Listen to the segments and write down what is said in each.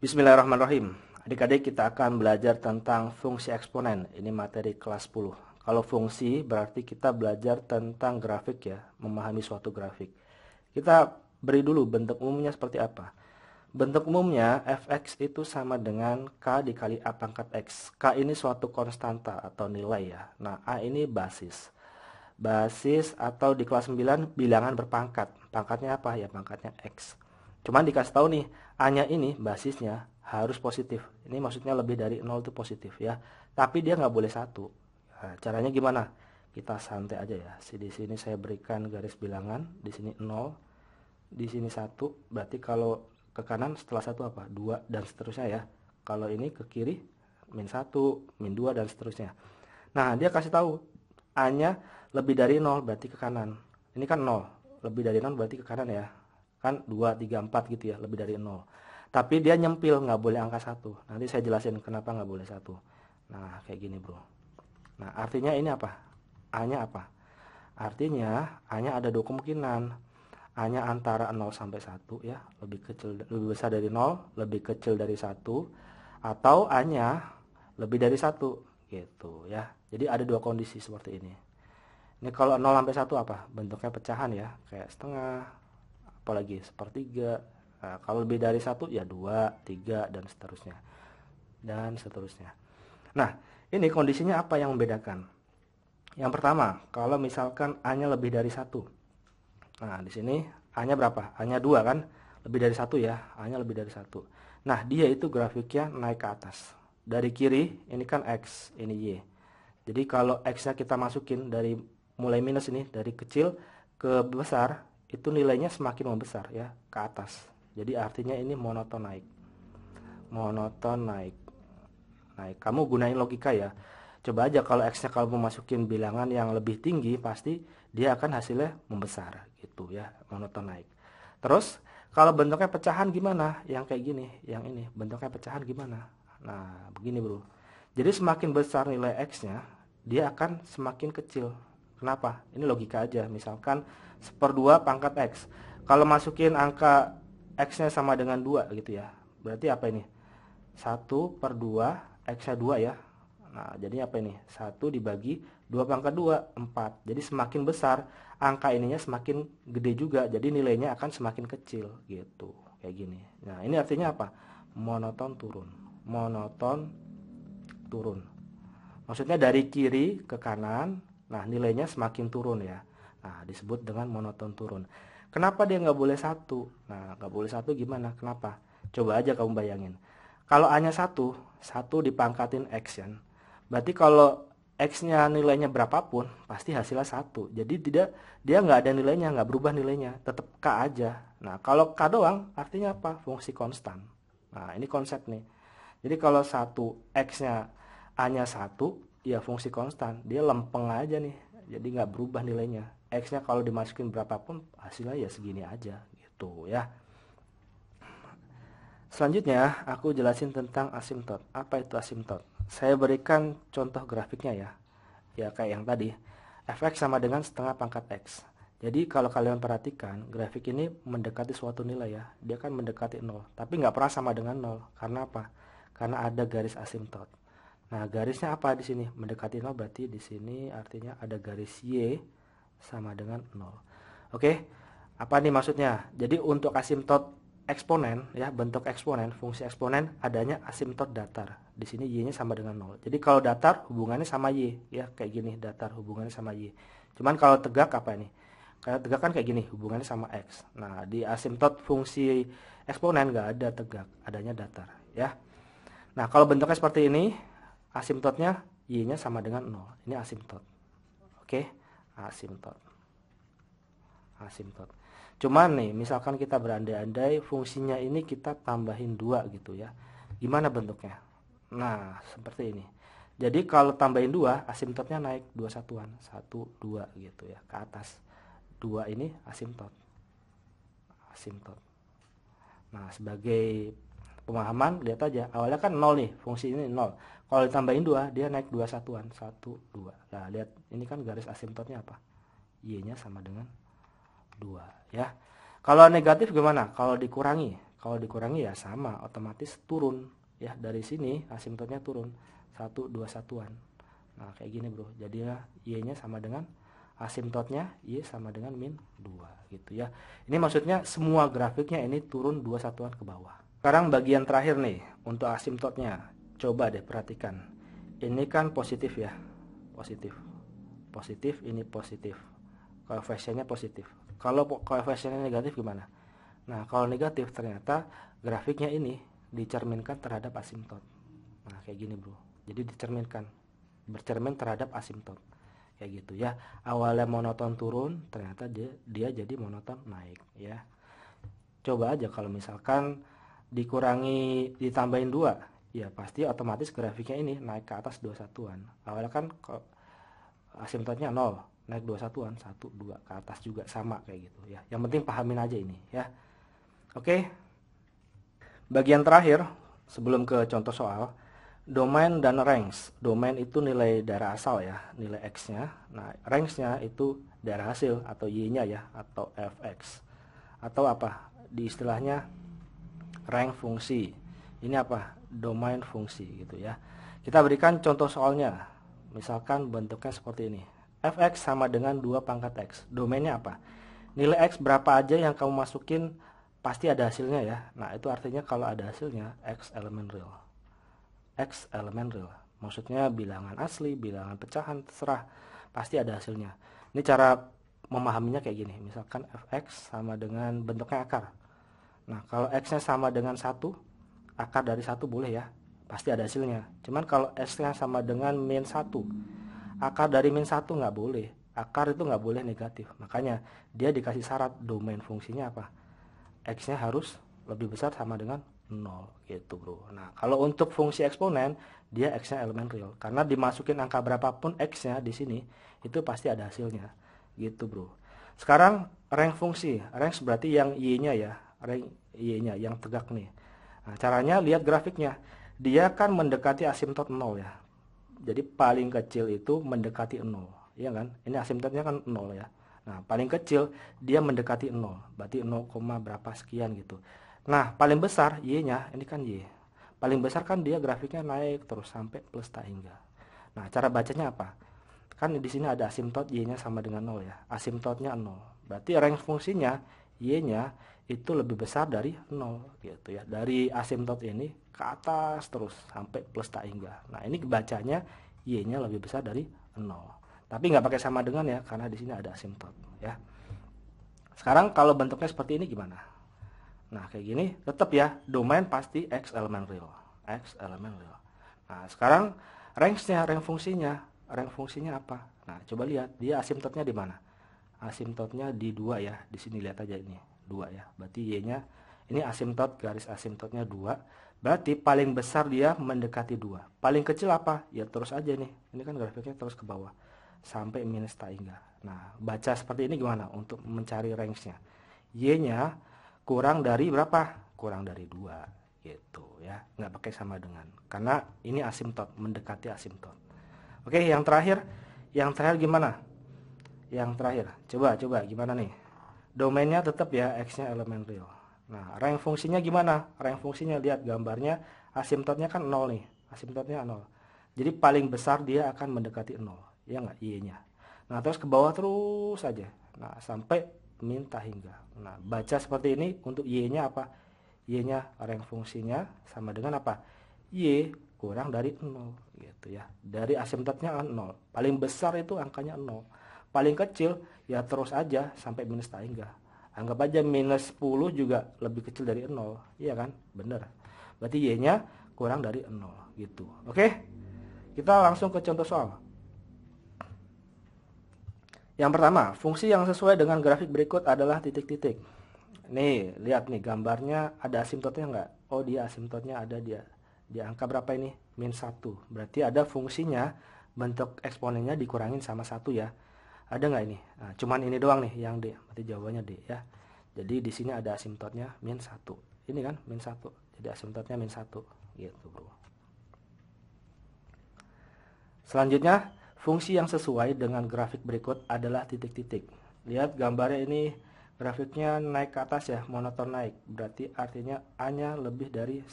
Bismillahirrahmanirrahim. Adik-adik, kita akan belajar tentang fungsi eksponen. Ini materi kelas 10. Kalau fungsi berarti kita belajar tentang grafik ya, memahami suatu grafik. Kita beri dulu bentuk umumnya seperti apa. Bentuk umumnya fx itu sama dengan k dikali a pangkat x. K ini suatu konstanta atau nilai ya. Nah, a ini basis. Basis atau di kelas 9 bilangan berpangkat. Pangkatnya apa? Ya pangkatnya x. Cuman dikasih tahu nih, A-nya ini basisnya harus positif. Ini maksudnya lebih dari 0 itu positif ya. Tapi dia nggak boleh 1. Nah, caranya gimana? Kita santai aja ya. Di sini saya berikan garis bilangan, di sini 0, di sini 1. Berarti kalau ke kanan setelah 1 apa? 2 dan seterusnya ya. Kalau ini ke kiri min 1, min 2 dan seterusnya. Nah, dia kasih tahu A-nya lebih dari 0 berarti ke kanan. Ini kan 0, lebih dari 0 berarti ke kanan ya. Kan 2, 3, 4 gitu ya, lebih dari 0. Tapi dia nyempil, nggak boleh angka 1. Nanti saya jelasin kenapa nggak boleh 1. Nah, kayak gini bro. Nah, artinya ini apa? A-nya apa? Artinya A-nya ada dua kemungkinan. A-nya antara 0 sampai 1 ya, lebih besar dari 0, lebih kecil dari 1, atau A-nya lebih dari 1 gitu ya. Jadi ada dua kondisi seperti ini. Ini kalau 0 sampai 1 apa? Bentuknya pecahan ya, kayak setengah, apalagi sepertiga. Nah, kalau lebih dari 1 ya 2, 3 dan seterusnya. Dan seterusnya. Nah, ini kondisinya apa yang membedakan? Yang pertama, kalau misalkan A-nya lebih dari 1. Nah, di sini A-nya berapa? A-nya 2 kan? Lebih dari 1 ya. A-nya lebih dari 1. Nah, dia itu grafiknya naik ke atas. Dari kiri, ini kan X, ini Y. Jadi kalau X-nya kita masukin dari mulai minus ini, dari kecil ke besar, itu nilainya semakin membesar ya, ke atas. Jadi artinya ini monoton naik. Monoton naik. Naik. Kamu gunain logika ya. Coba aja kalau X-nya kalau masukin bilangan yang lebih tinggi, pasti dia akan hasilnya membesar gitu ya, monoton naik. Terus kalau bentuknya pecahan gimana? Yang kayak gini, yang ini bentuknya pecahan gimana? Nah, begini bro. Jadi semakin besar nilai X-nya, dia akan semakin kecil. Kenapa? Ini logika aja. Misalkan 1/2 pangkat X. Kalau masukin angka X-nya sama dengan 2 gitu ya. Berarti apa ini? 1/2, X-nya 2 ya. Nah, jadi apa ini? 1 dibagi 2 pangkat 2, 4. Jadi semakin besar, angka ininya semakin gede juga. Jadi nilainya akan semakin kecil gitu. Kayak gini. Nah, ini artinya apa? Monoton turun. Monoton turun. Maksudnya dari kiri ke kanan, nah nilainya semakin turun ya. Nah, disebut dengan monoton turun. Kenapa dia nggak boleh 1? Nah, nggak boleh 1 gimana? Kenapa? Coba aja kamu bayangin. Kalau A-nya 1, 1 dipangkatin X kan. Berarti kalau X-nya nilainya berapapun, pasti hasilnya 1. Jadi dia nggak ada nilainya, nggak berubah nilainya, tetap K aja. Nah, kalau K doang artinya apa? Fungsi konstan. Nah, ini konsep nih. Jadi kalau 1 X-nya A-nya 1, ya fungsi konstan. Dia lempeng aja nih. Jadi nggak berubah nilainya. X-nya kalau dimasukin berapapun, hasilnya ya segini aja gitu ya. Selanjutnya, aku jelasin tentang asimtot. Apa itu asimtot? Saya berikan contoh grafiknya ya. Ya kayak yang tadi. Fx sama dengan setengah pangkat X. Jadi kalau kalian perhatikan, grafik ini mendekati suatu nilai ya. Dia kan mendekati 0. Tapi nggak pernah sama dengan 0. Karena apa? Karena ada garis asimtot. Nah, garisnya apa di sini? Mendekati 0 berarti di sini artinya ada garis Y sama dengan 0. Oke? Apa nih maksudnya? Jadi untuk asimtot eksponen ya, bentuk eksponen, fungsi eksponen adanya asimtot datar. Di sini Y-nya sama dengan 0. Jadi kalau datar hubungannya sama Y ya, kayak gini, datar hubungannya sama Y. Cuman kalau tegak apa ini? Kalau tegak kan kayak gini, hubungannya sama X. Nah, di asimtot fungsi eksponen nggak ada tegak, adanya datar ya. Nah, kalau bentuknya seperti ini, asimtotnya Y-nya sama dengan 0. Ini asimtot. Oke, asimtot. Asimtot. Cuman nih, misalkan kita berandai-andai fungsinya ini kita tambahin 2 gitu ya. Gimana bentuknya? Nah, seperti ini. Jadi kalau tambahin 2, asimtotnya naik 2 satuan. 1, 2 gitu ya, ke atas. 2 ini asimtot. Asimtot. Nah, sebagai pemahaman, lihat aja. Awalnya kan 0 nih, fungsi ini 0. Kalau ditambahin 2, dia naik 2 satuan. 1, 2. Nah, lihat. Ini kan garis asimtotnya apa? Y-nya sama dengan 2. Ya. Kalau negatif gimana? Kalau dikurangi. Kalau dikurangi ya sama, otomatis turun ya, dari sini asimptotnya turun 1 2 satuan. Nah kayak gini bro, jadi y-nya sama dengan asimptotnya y sama dengan min 2 gitu ya. Ini maksudnya semua grafiknya ini turun 2 satuan ke bawah. Sekarang bagian terakhir nih untuk asimptotnya, coba deh perhatikan. Ini kan positif ya, positif, positif, ini positif, koefisiennya positif. Kalau koefisiennya negatif gimana? Nah kalau negatif ternyata grafiknya ini dicerminkan terhadap asimptot. Nah kayak gini bro, jadi dicerminkan, bercermin terhadap asimptot kayak gitu ya. Awalnya monoton turun, ternyata dia jadi monoton naik ya. Coba aja kalau misalkan dikurangi ditambahin 2, ya pasti otomatis grafiknya ini naik ke atas 2 satuan. Awalnya kan asimptotnya 0, naik 2 satuan, 1 2 ke atas juga sama kayak gitu ya. Yang penting pahamin aja ini ya. Oke. Bagian terakhir sebelum ke contoh soal, domain dan range. Domain itu nilai daerah asal ya, nilai x-nya. Nah, range-nya itu daerah hasil atau y-nya ya, atau fx. Atau apa? Di istilahnya range fungsi. Ini apa? Domain fungsi gitu ya. Kita berikan contoh soalnya. Misalkan bentuknya seperti ini. Fx sama dengan 2 pangkat x. Domainnya apa? Nilai x berapa aja yang kamu masukin pasti ada hasilnya ya. Nah, itu artinya kalau ada hasilnya x elemen real. X elemen real. Maksudnya bilangan asli, bilangan pecahan, terserah. Pasti ada hasilnya. Ini cara memahaminya kayak gini. Misalkan fx sama dengan bentuknya akar. Nah, kalau x-nya sama dengan 1, akar dari 1 boleh ya. Pasti ada hasilnya. Cuman kalau x-nya sama dengan min 1, akar dari min 1 nggak boleh. Akar itu nggak boleh negatif. Makanya dia dikasih syarat domain fungsinya apa? X-nya harus lebih besar sama dengan 0 gitu bro. Nah kalau untuk fungsi eksponen dia X-nya elemen real, karena dimasukin angka berapapun X-nya di sini itu pasti ada hasilnya gitu bro. Sekarang range fungsi, range berarti yang Y-nya ya, range Y-nya yang tegak nih. Nah caranya lihat grafiknya, dia kan mendekati asimptot 0 ya, jadi paling kecil itu mendekati 0 ya kan, ini asimptotnya kan 0 ya. Nah, paling kecil dia mendekati 0, berarti 0, berapa sekian gitu. Nah, paling besar Y-nya, ini kan Y. Paling besar kan dia grafiknya naik terus sampai plus tak hingga. Nah, cara bacanya apa? Kan di sini ada asimptot Y-nya sama dengan 0 ya. Asimptotnya 0. Berarti range fungsinya Y-nya itu lebih besar dari 0 gitu ya. Dari asimptot ini ke atas terus sampai plus tak hingga. Nah, ini bacanya Y-nya lebih besar dari 0. Tapi nggak pakai sama dengan ya, karena di sini ada asimptot ya. Sekarang kalau bentuknya seperti ini gimana? Nah kayak gini tetap ya, domain pasti x elemen real, x elemen real. Nah sekarang range-nya, range fungsinya apa? Nah coba lihat dia asimptotnya di mana? Asimptotnya di 2 ya, di sini lihat aja ini 2 ya. Berarti y-nya ini asimptot, garis asimptotnya 2. Berarti paling besar dia mendekati 2. Paling kecil apa? Ya terus aja nih. Ini kan grafiknya terus ke bawah sampai minus tak hingga. Nah, baca seperti ini gimana untuk mencari range-nya? Y-nya kurang dari berapa? Kurang dari 2 gitu ya. Nggak pakai sama dengan. Karena ini asimptot, mendekati asimptot. Oke, yang terakhir. Yang terakhir gimana? Yang terakhir. Coba gimana nih? Domainnya tetap ya, X-nya elemen real. Nah, range fungsinya gimana? Range fungsinya lihat gambarnya, asimptotnya kan 0 nih. Asimptotnya 0. Jadi paling besar dia akan mendekati 0. Ya nggak, Y-nya. Nah terus ke bawah terus saja, nah sampai min tak hingga. Nah baca seperti ini untuk Y-nya apa? Y-nya range fungsinya sama dengan apa? Y kurang dari 0 gitu ya. Dari asimptotnya 0, paling besar itu angkanya 0, paling kecil ya terus aja sampai minus tak hingga. Anggap aja minus 10 juga lebih kecil dari 0, iya kan? Bener. Berarti Y-nya kurang dari 0 gitu. Oke, kita langsung ke contoh soal. Yang pertama, fungsi yang sesuai dengan grafik berikut adalah titik-titik. Nih, lihat nih gambarnya ada asimptotnya nggak? Oh, dia asimptotnya ada dia. Di angka berapa ini? Min 1. Berarti ada fungsinya, bentuk eksponennya dikurangin sama 1 ya. Ada nggak ini? Nah, cuman ini doang nih yang D. Berarti jawabannya D ya. Jadi di sini ada asimptotnya min 1. Ini kan min 1. Jadi asimptotnya min 1 gitu, Bro. Selanjutnya, fungsi yang sesuai dengan grafik berikut adalah titik-titik. Lihat gambarnya ini, grafiknya naik ke atas ya, monoton naik, berarti artinya A-nya lebih dari 1.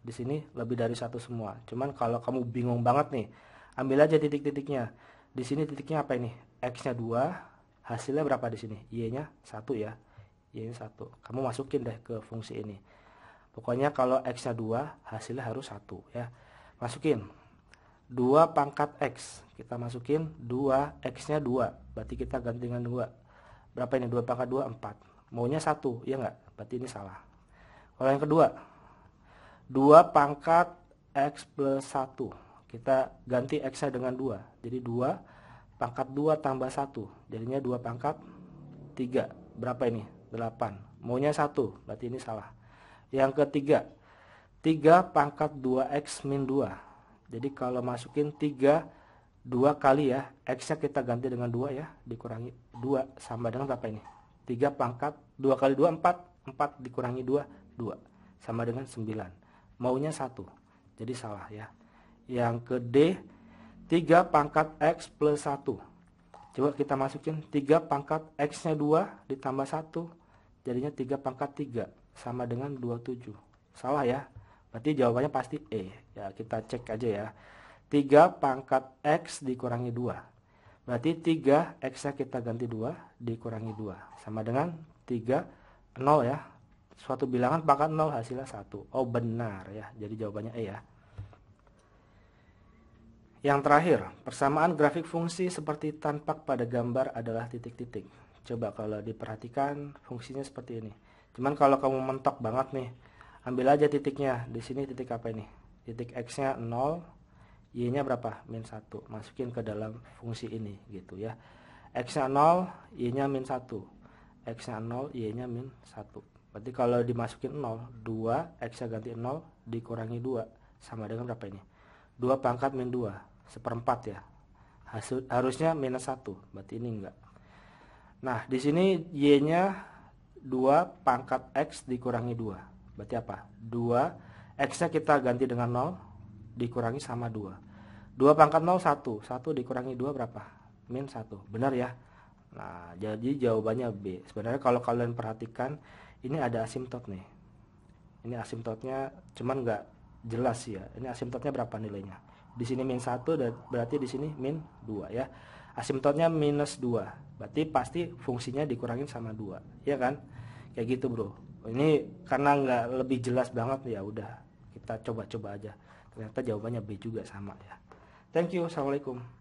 Di sini lebih dari 1 semua. Cuman kalau kamu bingung banget nih, ambil aja titik-titiknya. Di sini titiknya apa ini? X-nya 2, hasilnya berapa di sini? Y-nya 1 ya. Y-nya 1. Kamu masukin deh ke fungsi ini. Pokoknya kalau X-nya 2, hasilnya harus 1 ya. Masukin 2 pangkat X. Kita masukin 2, X-nya 2. Berarti kita ganti dengan 2. Berapa ini? 2 pangkat 2, 4. Maunya 1, ya enggak? Berarti ini salah. Kalau yang kedua, 2 pangkat X plus 1. Kita ganti X-nya dengan 2. Jadi 2 pangkat 2 tambah 1. Jadinya 2 pangkat 3. Berapa ini? 8. Maunya 1, berarti ini salah. Yang ketiga, 3 pangkat 2X min 2. Jadi kalau masukin 3, 2 kali ya, X-nya kita ganti dengan 2 ya, dikurangi 2 sama dengan berapa ini? 3 pangkat 2 kali 2, 4. 4 dikurangi 2, 2. Sama dengan 9. Maunya 1. Jadi salah ya. Yang ke D, 3 pangkat X plus 1. Coba kita masukin 3 pangkat X-nya 2 ditambah 1. Jadinya 3 pangkat 3 sama dengan 27. Salah ya. Berarti jawabannya pasti E. Ya, kita cek aja ya. 3 pangkat X dikurangi 2. Berarti 3 X-nya kita ganti 2 dikurangi 2. Sama dengan 3, 0 ya. Suatu bilangan pangkat 0 hasilnya 1. Oh benar ya. Jadi jawabannya E ya. Yang terakhir, persamaan grafik fungsi seperti tampak pada gambar adalah titik-titik. Coba kalau diperhatikan fungsinya seperti ini. Cuman kalau kamu mentok banget nih, ambil aja titiknya. Di sini titik apa ini? Titik X-nya 0, Y-nya berapa? Min 1. Masukin ke dalam fungsi ini gitu ya. X-nya 0, Y-nya min 1. X-nya 0, Y-nya min 1. Berarti kalau dimasukin 0, 2, X-nya ganti 0, dikurangi 2. Sama dengan berapa ini? 2 pangkat min 2, seperempat ya. Harusnya minus 1, berarti ini enggak. Nah, di sini Y-nya 2 pangkat X dikurangi 2. Berarti apa? 2, X-nya kita ganti dengan 0, dikurangi sama 2. 2 pangkat 0, 1. 1 dikurangi 2 berapa? Min 1. Benar ya? Nah, jadi jawabannya B. Sebenarnya kalau kalian perhatikan, ini ada asimtot nih. Ini asimtotnya cuman nggak jelas ya. Ini asimtotnya berapa nilainya? Di sini min 1, berarti di sini min 2 ya. Asimtotnya minus 2. Berarti pasti fungsinya dikurangin sama 2. Ya kan? Kayak gitu bro. Ini karena nggak lebih jelas banget ya udah. Kita coba-coba aja. Ternyata jawabannya B juga sama ya. Thank you. Assalamualaikum.